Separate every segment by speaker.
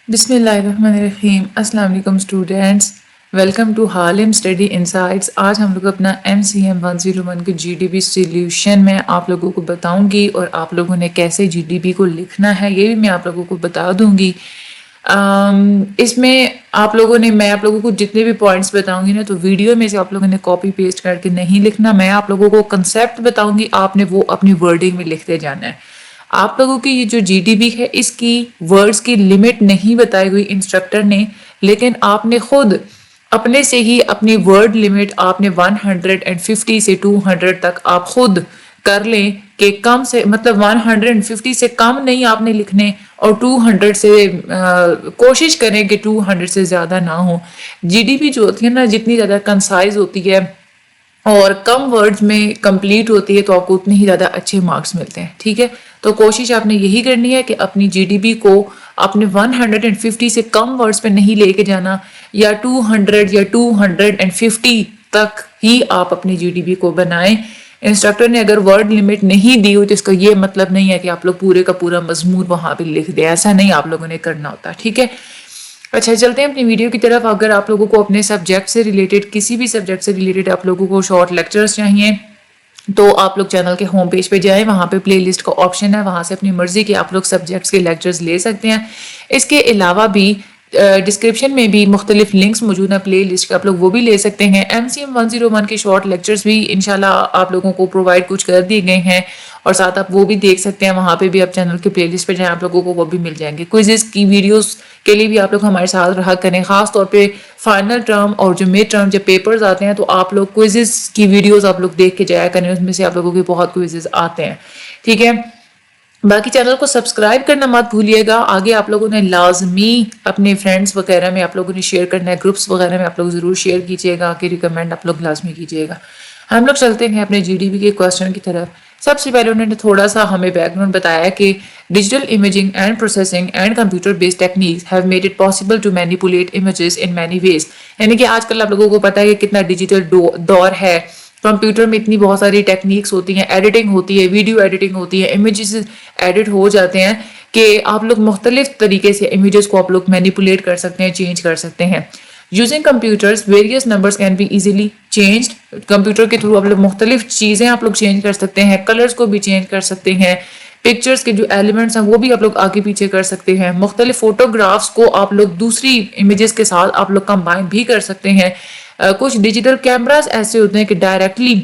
Speaker 1: بسم اللہ الرحمن الرحیم. السلام علیکم اسٹوڈینٹس, ویلکم ٹو حالم اسٹڈی انسائٹس. آج ہم لوگ اپنا MCM 101 کے GDP سلیوشن میں آپ لوگوں کو بتاؤں گی, اور آپ لوگوں نے کیسے GDP کو لکھنا ہے یہ بھی میں آپ لوگوں کو بتا دوں گی. اس میں میں آپ لوگوں کو جتنے بھی پوائنٹس بتاؤں گی نا, تو ویڈیو میں سے آپ لوگوں نے کاپی پیسٹ کر کے نہیں لکھنا. میں آپ لوگوں کو کنسیپٹ بتاؤں گی, آپ نے وہ اپنی ورڈنگ میں لکھتے جانا ہے. آپ لوگوں کی یہ جو GDP ہے اس کی ورڈز کی لمٹ نہیں بتائی ہوئی انسٹرکٹر نے, لیکن آپ نے خود اپنے سے ہی اپنی ورڈ لمٹ آپ نے 150 سے 200 تک آپ خود کر لیں کہ کم سے مطلب 150 سے کم نہیں آپ نے لکھنے, اور 200 سے کوشش کریں کہ 200 سے زیادہ نہ ہو. GDP جو ہوتی ہے نا, جتنی زیادہ کنسائز ہوتی ہے اور کم ورڈز میں کمپلیٹ ہوتی ہے تو آپ کو اتنے ہی زیادہ اچھے مارکس ملتے ہیں. ٹھیک ہے, تو کوشش آپ نے یہی کرنی ہے کہ اپنی GDP کو آپ نے 150 سے کم ورڈز پہ نہیں لے کے جانا, یا 200 یا 250 تک ہی آپ اپنی GDP کو بنائیں. انسٹرکٹر نے اگر ورڈ لمٹ نہیں دی ہو تو اس کا یہ مطلب نہیں ہے کہ آپ لوگ پورے کا پورا مضمون وہاں پہ لکھ دیں. ایسا نہیں آپ لوگوں نے کرنا ہوتا. ٹھیک ہے, اچھا چلتے ہیں اپنی ویڈیو کی طرف. اگر آپ لوگوں کو اپنے سبجیکٹ سے ریلیٹڈ, کسی بھی سبجیکٹ سے ریلیٹڈ آپ لوگوں کو شارٹ لیکچرز چاہیے تو آپ لوگ چینل کے ہوم پیج پہ جائیں, وہاں پہ پلے لسٹ کا آپشن ہے, وہاں سے اپنی مرضی کے آپ لوگ سبجیکٹس کے لیکچرز لے سکتے ہیں. اس کے علاوہ بھی ڈسکرپشن میں بھی مختلف لنکس موجود ہیں پلے لسٹ کے, آپ لوگ وہ بھی لے سکتے ہیں. MCM 101 کے شارٹ لیکچرز بھی انشاءاللہ آپ لوگوں کو پرووائڈ کچھ کر دیے گئے ہیں, اور ساتھ آپ وہ بھی دیکھ سکتے ہیں. وہاں پہ بھی آپ چینل کے پلے لسٹ پہ جائیں, آپ لوگوں کو وہ بھی مل جائیں گے. کوئزز کی ویڈیوز کے لیے بھی آپ لوگ ہمارے ساتھ رہا کریں, خاص طور پہ فائنل ٹرم اور جو مڈ ٹرم جب پیپرز آتے ہیں تو آپ لوگ کوئزز کی ویڈیوز آپ لوگ دیکھ کے جایا کریں, اس میں سے آپ لوگوں کے بہت کوئزز آتے ہیں. ٹھیک ہے, باقی چینل کو سبسکرائب کرنا مت بھولیے گا. آگے آپ لوگوں نے لازمی اپنے فرینڈس وغیرہ میں آپ لوگوں نے شیئر کرنا ہے, گروپس وغیرہ میں آپ لوگ ضرور شیئر کیجیے گا, کہ ریکمینڈ آپ لوگ لازمی کیجیے گا. ہم لوگ چلتے ہیں اپنے GDP کے کوسچن کی طرف. سب سے پہلے انہوں نے تھوڑا سا ہمیں بیک گراؤنڈ بتایا کہ digital imaging and processing and computer based techniques have made it possible to manipulate images in many ways. یعنی کہ آج کل آپ لوگوں کو پتا ہے کہ کتنا ڈیجیٹل دور ہے. کمپیوٹر میں اتنی بہت ساری ٹیکنیکس ہوتی ہیں, ایڈیٹنگ ہوتی ہے, ویڈیو ایڈیٹنگ ہوتی ہے, امیجز ایڈٹ ہو جاتے ہیں کہ آپ لوگ مختلف طریقے سے امیجز کو آپ لوگ مینیپولیٹ کر سکتے ہیں, چینج کر سکتے ہیں. Using computers various numbers can be easily changed. Computer کے تھرو آپ لوگ مختلف چیزیں آپ لوگ چینج کر سکتے ہیں, کلرز کو بھی چینج کر سکتے ہیں, پکچرز کے جو ایلیمنٹس ہیں وہ بھی آپ لوگ آگے پیچھے کر سکتے ہیں, مختلف فوٹوگرافس کو آپ لوگ دوسری امیجز کے ساتھ آپ لوگ کمبائن بھی کر سکتے ہیں. کچھ ڈیجیٹل کیمراز ایسے ہوتے ہیں کہ ڈائریکٹلی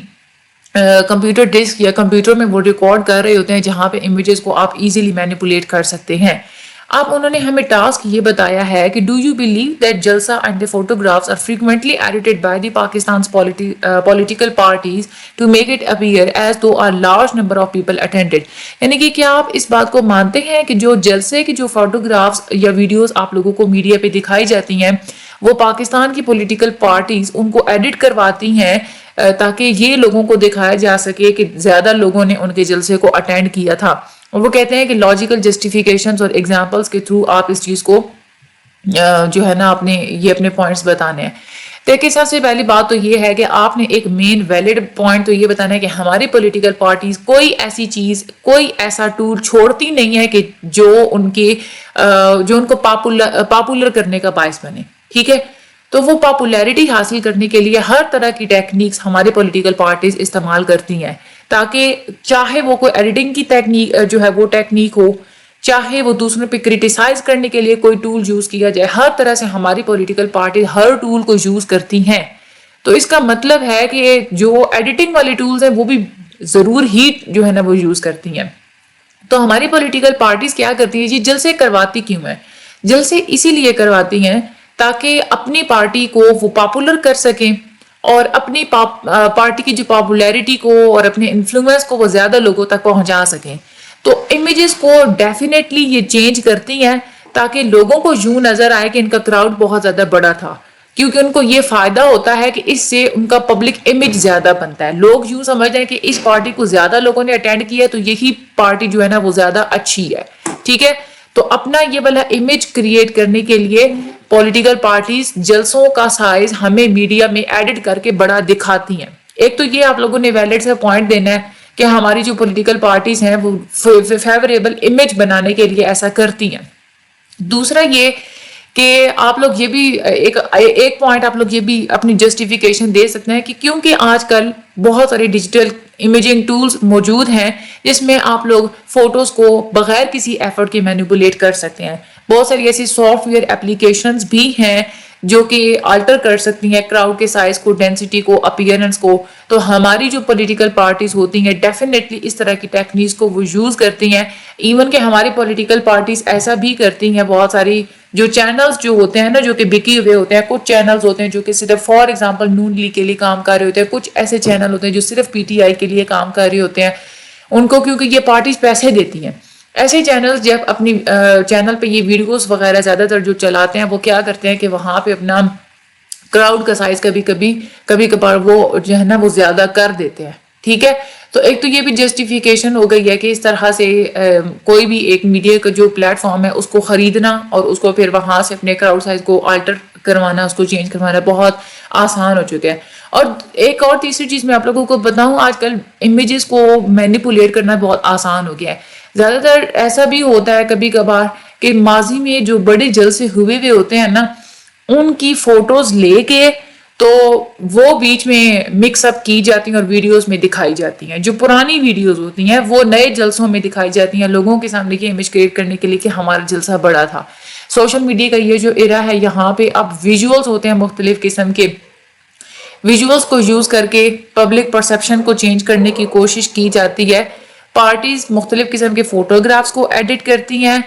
Speaker 1: کمپیوٹر ڈسک یا کمپیوٹر میں وہ ریکارڈ کر رہے ہوتے ہیں, جہاں پہ امیجز کو آپ ایزیلی مینیپولیٹ کر سکتے ہیں. اب انہوں نے ہمیں ٹاسک یہ بتایا ہے کہ ڈو یو بلیو دیٹ جلسہ and the photographs are frequently edited by the Pakistan's political parties to make it appear as though a large number of people attended. یعنی کہ کیا آپ اس بات کو مانتے ہیں کہ جو جلسے کی جو فوٹوگرافس یا ویڈیوز آپ لوگوں کو میڈیا پہ دکھائی جاتی ہیں وہ پاکستان کی پولیٹیکل پارٹیز ان کو ایڈٹ کرواتی ہیں تاکہ یہ لوگوں کو دکھایا جا سکے کہ زیادہ لوگوں نے ان کے جلسے کو اٹینڈ کیا تھا. اور وہ کہتے ہیں کہ لاجیکل جسٹیفیکیشنز اور ایگزامپلس کے تھرو آپ اس چیز کو جو ہے نا اپنے پوائنٹس بتانے ہیں. دیکھیں, سب سے پہلی بات تو یہ ہے کہ آپ نے ایک مین ویلڈ پوائنٹ تو یہ بتانا ہے کہ ہماری پولیٹیکل پارٹیز کوئی ایسی چیز, کوئی ایسا ٹول چھوڑتی نہیں ہے کہ جو ان کو پاپولر کرنے کا باعث بنے. ٹھیک ہے, تو وہ پاپولیرٹی حاصل کرنے کے لیے ہر طرح کی ٹیکنیکس ہمارے پولیٹیکل پارٹیز استعمال کرتی ہیں, تاکہ چاہے وہ کوئی ایڈیٹنگ کی ٹیکنیک جو ہے وہ ٹیکنیک ہو, چاہے وہ دوسروں پہ کرٹیسائز کرنے کے لیے کوئی ٹول یوز کیا جائے, ہر طرح سے ہماری پولیٹیکل پارٹی ہر ٹول کو یوز کرتی ہیں. تو اس کا مطلب ہے کہ جو ایڈیٹنگ والی ٹولز ہیں وہ بھی ضرور ہی جو ہے نا وہ یوز کرتی ہیں. تو ہماری پولیٹیکل پارٹیز کیا کرتی ہیں جی, جلسے کرواتی کیوں ہیں؟ جلسے اسی لیے کرواتی ہیں تاکہ اپنی پارٹی کو وہ پاپولر کر سکیں, اور اپنی پارٹی کی جو پاپولیرٹی کو اور اپنے انفلوئنس کو وہ زیادہ لوگوں تک پہنچا سکیں. تو امیجز کو ڈیفینیٹلی یہ چینج کرتی ہیں تاکہ لوگوں کو یوں نظر آئے کہ ان کا کراؤڈ بہت زیادہ بڑا تھا, کیونکہ ان کو یہ فائدہ ہوتا ہے کہ اس سے ان کا پبلک امیج زیادہ بنتا ہے. لوگ یوں سمجھتے ہیں کہ اس پارٹی کو زیادہ لوگوں نے اٹینڈ کیا تو یہی پارٹی جو ہے نا وہ زیادہ اچھی ہے. ٹھیک ہے, تو اپنا یہ والا امیج کریٹ کرنے کے لیے پولیٹیکل پارٹیز جلسوں کا سائز ہمیں میڈیا میں ایڈٹ کر کے بڑا دکھاتی ہیں. ایک تو یہ آپ لوگوں نے ویلڈ سے پوائنٹ دینا ہے کہ ہماری جو پولیٹیکل پارٹیز ہیں وہ فیوریبل امیج بنانے کے لیے ایسا کرتی ہیں. دوسرا یہ کہ آپ لوگ یہ بھی ایک پوائنٹ آپ لوگ یہ بھی اپنی جسٹیفیکیشن دے سکتے ہیں کہ کیونکہ آج کل بہت سارے ڈیجیٹل امیجنگ ٹولز موجود ہیں جس میں آپ لوگ فوٹوز کو بغیر کسی ایفرٹ کے مینیپولیٹ کر سکتے ہیں. بہت ساری ایسی سافٹ ویئر اپلیکیشنز بھی ہیں جو کہ آلٹر کر سکتی ہیں کراؤڈ کے سائز کو, ڈینسٹی کو, اپیئرنس کو. تو ہماری جو پولیٹیکل پارٹیز ہوتی ہیں ڈیفینیٹلی اس طرح کی ٹیکنیکس کو وہ یوز کرتی ہیں. ایون کہ ہماری پولیٹیکل پارٹیز ایسا بھی کرتی ہیں, بہت ساری جو چینلز جو ہوتے ہیں نا جو کہ بکی ہوئے ہوتے ہیں, کچھ چینلز ہوتے ہیں جو کہ صرف فار ایگزامپل نون لیگ کے لیے کام کر رہے ہوتے ہیں, کچھ ایسے چینل ہوتے ہیں جو صرف پی ٹی آئی کے لیے کام کر رہے ہوتے ہیں. ان کو کیونکہ یہ پارٹیز پیسے دیتی ہیں, ایسے چینل جب اپنی چینل پہ یہ ویڈیوز وغیرہ زیادہ تر جو چلاتے ہیں وہ کیا کرتے ہیں کہ وہاں پہ اپنا کراؤڈ کا سائز کبھی کبھار وہ جو ہے نا وہ زیادہ کر دیتے ہیں. ٹھیک ہے, تو ایک تو یہ بھی جسٹیفیکیشن ہو گئی ہے کہ اس طرح سے کوئی بھی ایک میڈیا کا جو پلیٹ فارم ہے اس کو خریدنا اور اس کو پھر وہاں سے اپنے کراؤڈ سائز کو آلٹر کروانا, اس کو چینج کروانا بہت آسان ہو چکا ہے. اور ایک اور تیسری چیز میں آپ لوگوں کو بتاؤں, آج کل امیجز کو مینیپولیٹ کرنا بہت آسان ہو گیا ہے. زیادہ تر ایسا بھی ہوتا ہے کبھی کبھار کہ ماضی میں جو بڑے جلسے ہوئے ہوتے ہیں نا ان کی فوٹوز لے کے تو وہ بیچ میں مکس اپ کی جاتی ہیں اور ویڈیوز میں دکھائی جاتی ہیں. جو پرانی ویڈیوز ہوتی ہیں وہ نئے جلسوں میں دکھائی جاتی ہیں لوگوں کے سامنے کی امیج کریٹ کرنے کے لیے کہ ہمارا جلسہ بڑا تھا. سوشل میڈیا کا یہ جو ایرا ہے یہاں پہ اب ویژولز ہوتے ہیں مختلف قسم کے, ویژولز کو یوز کر کے پبلک پرسپشن کو چینج کرنے کی کوشش کی جاتی ہے. پارٹیز مختلف قسم کے فوٹوگرافس کو ایڈٹ کرتی ہیں,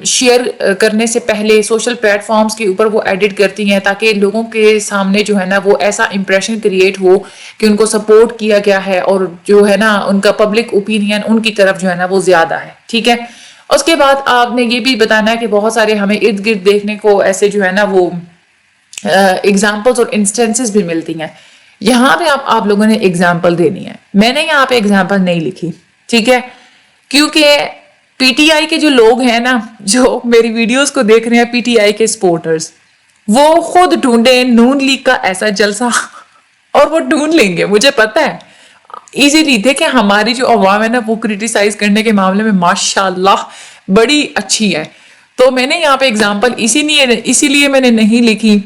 Speaker 1: شیئر کرنے سے پہلے سوشل پلیٹ فارمز کے اوپر وہ ایڈٹ کرتی ہیں تاکہ لوگوں کے سامنے جو ہے نا وہ ایسا امپریشن کریٹ ہو کہ ان کو سپورٹ کیا گیا ہے اور جو ہے نا ان کا پبلک اوپینین ان کی طرف جو ہے نا وہ زیادہ ہے. ٹھیک ہے, اس کے بعد آپ نے یہ بھی بتانا ہے کہ بہت سارے ہمیں ارد گرد دیکھنے کو ایسے جو ہے نا وہ ایگزامپلز اور انسٹنسز بھی ملتی ہیں. یہاں پہ آپ لوگوں نے ایگزامپل دینی ہے, میں نے یہاں پہ ایگزامپل نہیں لکھی. ٹھیک ہے, کیونکہ پی ٹی آئی کے جو لوگ ہیں نا جو میری ویڈیوز کو دیکھ رہے ہیں پی ٹی آئی کے سپورٹرز, وہ خود ڈھونڈیں نون لیگ کا ایسا جلسہ اور وہ ڈھونڈ لیں گے, مجھے پتا ہے ایزیلی. دیکھیں ہماری جو عوام ہے نا وہ کرٹیسائز کرنے کے معاملے میں ماشاءاللہ بڑی اچھی ہے. تو میں نے یہاں پہ ایگزامپل اسی لیے میں نے نہیں لکھی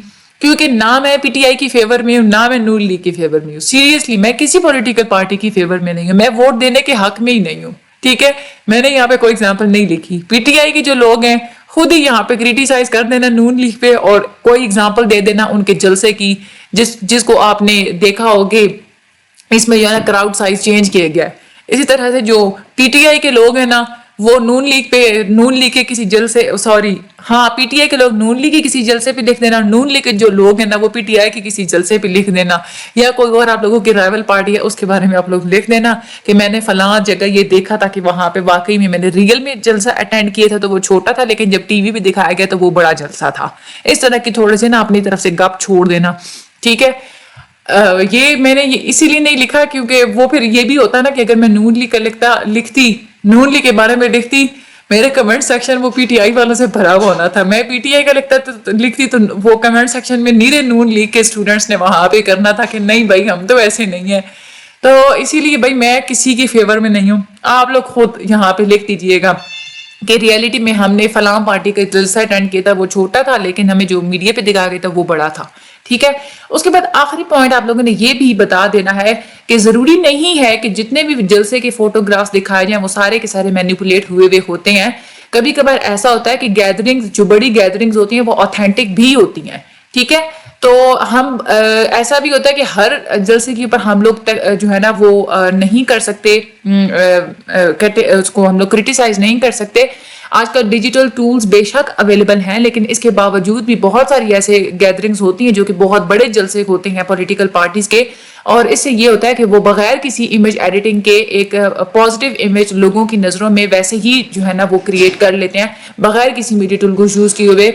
Speaker 1: کیونکہ نہ میں پی ٹی آئی کی فیور میں ہوں نہ میں نون لیگ کی فیور میں ہوں. سیریسلی میں کسی پولیٹیکل پارٹی کی فیور میں نہیں ہوں, میں ووٹ دینے کے حق میں ہی نہیں ہوں. ٹھیک ہے, میں نے یہاں پہ کوئی ایگزامپل نہیں لکھی. پی ٹی آئی کے جو لوگ ہیں خود ہی یہاں پہ کریٹیسائز کر دینا نون لیگ پہ اور کوئی ایگزامپل دے دینا ان کے جلسے کی جس کو آپ نے دیکھا ہوگا اس میں جو ہے نا کراؤڈ سائز چینج کیا گیا ہے. اسی طرح سے جو پی ٹی آئی کے لوگ ہیں نا وہ نون لیگ کے کسی جلسے پی ٹی آئی کے لوگ نون لیگ کے کسی جلسے پہ لکھ دینا, نون لیگ کے جو لوگ ہیں نا وہ پی ٹی آئی کے کسی جلسے پہ لکھ دینا, یا کوئی اور آپ لوگوں کی رائیول پارٹی ہے اس کے بارے میں آپ لوگ لکھ دینا کہ میں نے فلاں جگہ یہ دیکھا تھا کہ وہاں پہ واقعی میں نے ریئل میں جلسہ اٹینڈ کیا تھا تو وہ چھوٹا تھا لیکن جب ٹی وی پہ دکھایا گیا تو وہ بڑا جلسہ تھا. اس طرح کی تھوڑے سے نا اپنی طرف سے گپ چھوڑ دینا. ٹھیک ہے, یہ میں نے اسی لیے نہیں لکھا کیونکہ وہ پھر یہ بھی ہوتا نا کہ اگر میں نون لیگ کا نون لیگ کے بارے میں لکھتی میرے کمنٹ سیکشن وہ پی ٹی آئی والوں سے بھرا ہوا ہونا تھا. میں پی ٹی آئی کا لکھتی تو وہ کمنٹ سیکشن میں نیرے نون لیگ کے اسٹوڈنٹس نے وہاں پہ کرنا تھا کہ نہیں بھائی ہم تو ایسے نہیں ہیں. تو اسی لیے بھائی میں کسی کی فیور میں نہیں ہوں. آپ لوگ خود یہاں پہ لکھ دیجیے گا کہ ریئلٹی میں ہم نے فلاں پارٹی کا جلسہ اٹینڈ کیا تھا وہ چھوٹا تھا لیکن ہمیں جو میڈیا پہ دکھا گیا تھا وہ بڑا تھا. ٹھیک ہے, اس کے بعد آخری پوائنٹ آپ لوگوں نے یہ بھی بتا دینا ہے کہ ضروری نہیں ہے کہ جتنے بھی جلسے کے فوٹوگرافس دکھائے جائیں وہ سارے کے سارے مینیپولیٹ ہوئے ہوتے ہیں. کبھی کبھار ایسا ہوتا ہے کہ گیدرنگز جو بڑی گیدرنگز ہوتی ہیں وہ اوتھینٹک بھی ہوتی ہیں. ٹھیک ہے, تو ہم ایسا بھی ہوتا ہے کہ ہر جلسے کے اوپر ہم لوگ جو ہے نا وہ نہیں کر سکتے, اس کو ہم لوگ کرٹیسائز نہیں کر سکتے. آج کل ڈیجیٹل ٹولز بے شک اویلیبل ہیں لیکن اس کے باوجود بھی بہت ساری ایسے گیدرنگز ہوتی ہیں جو کہ بہت بڑے جلسے ہوتے ہیں پولیٹیکل پارٹیز کے, اور اس سے یہ ہوتا ہے کہ وہ بغیر کسی امیج ایڈیٹنگ کے ایک پازیٹیو امیج لوگوں کی نظروں میں ویسے ہی جو ہے نا وہ کریٹ کر لیتے ہیں بغیر کسی میڈیا ٹول کو یوز کیے ہوئے.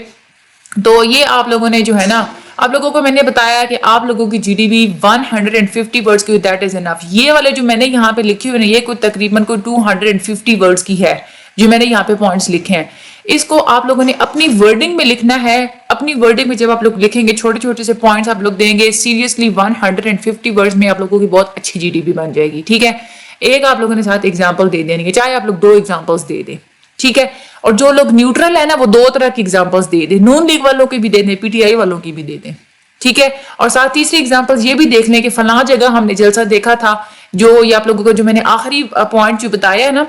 Speaker 1: تو یہ آپ لوگوں نے جو ہے نا آپ لوگوں کو میں نے بتایا کہ آپ لوگوں کی جی ڈی بی 150 ورڈز کی دیٹ از انف. یہ والے جو میں نے یہاں پہ لکھی ہوئی یہ کوئی تقریباً کوئی 250 ورڈز کی ہے جو میں نے یہاں پہ پوائنٹس لکھے ہیں. اس کو آپ لوگوں نے اپنی ورڈنگ میں لکھنا ہے. اپنی ورڈنگ میں جب آپ لوگ لکھیں گے چھوٹے چھوٹے سے پوائنٹس آپ لوگ دیں گے سیریسلی 150 ورڈز میں آپ لوگوں کی بہت اچھی جی ڈی بی بن جائے گی. ٹھیک ہے, ایک آپ لوگوں نے ساتھ ایگزامپل دے دینی ہے چاہے آپ لوگ 2 ایگزامپلس دے دیں. ٹھیک ہے. اور جو لوگ نیوٹرل ہے نا وہ دو طرح کی ایگزامپلس دے دیں, نون لیگ والوں کی بھی دے دیں, پی ٹی آئی والوں کی بھی دے دیں. ٹھیک ہے. اور ساتھ تیسری ایگزامپل یہ بھی دیکھ لیں کہ فلاں جگہ ہم نے جلسہ دیکھا تھا, جو یہ آپ لوگوں کو جو میں نے آخری پوائنٹ جو بتایا ہے نا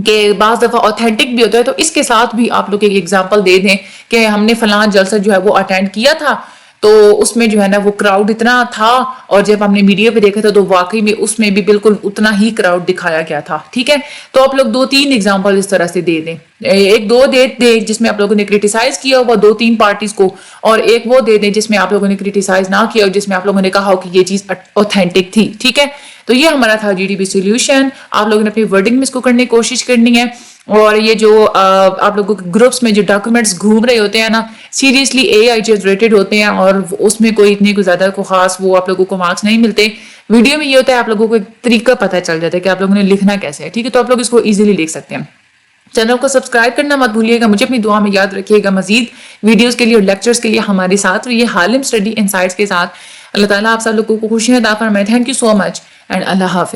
Speaker 1: کہ بعض دفعہ اوتھینٹک بھی ہوتا ہے, تو اس کے ساتھ بھی آپ لوگ ایک ایگزامپل دے دیں کہ ہم نے فلاں جلسہ جو ہے وہ اٹینڈ کیا تھا, تو اس میں جو ہے نا وہ کراؤڈ اتنا تھا, اور جب ہم نے میڈیا پہ دیکھا تھا تو واقعی میں اس میں بھی بالکل اتنا ہی کراؤڈ دکھایا گیا تھا. ٹھیک ہے. تو آپ لوگ 2-3 ایگزامپل اس طرح سے دے دیں, ایک دو دے دیں جس میں آپ لوگوں نے کرٹیسائز کیا ہوا 2-3 پارٹیز کو, اور ایک وہ دے دیں جس میں آپ لوگوں نے کرٹیسائز نہ کیا اور جس میں آپ لوگوں نے کہا ہو کہ یہ چیز اوتھینٹک تھی. ٹھیک ہے. تو یہ ہمارا تھا جی ڈی پی سولوشن. آپ لوگوں نے اپنی ورڈنگ میں اس کو کرنے کی کوشش کرنی ہے, اور یہ جو آپ لوگوں کے گروپس میں جو ڈاکومنٹس گھوم رہے ہوتے ہیں نا, سیریسلی اے آئی جنریٹڈ ہوتے ہیں, اور اس میں کوئی اتنے کوئی زیادہ کو خاص وہ آپ لوگوں کو مارکس نہیں ملتے. ویڈیو میں یہ ہوتا ہے آپ لوگوں کو ایک طریقہ پتہ چل جاتا ہے کہ آپ لوگوں نے لکھنا کیسے ہے. ٹھیک ہے. تو آپ لوگ اس کو ایزیلی لکھ سکتے ہیں. چینل کو سبسکرائب کرنا مت بھولیے گا, مجھے اپنی دعا میں یاد رکھیے گا. مزید ویڈیوز کے لیے اور لیکچرز کے لیے ہمارے ساتھ رہیے حالم اسٹڈی انسائٹس کے ساتھ. اللہ تعالیٰ آپ سب لوگوں کو خوشیاں عطا فرمائے. Thank you so much and Allah حافظ.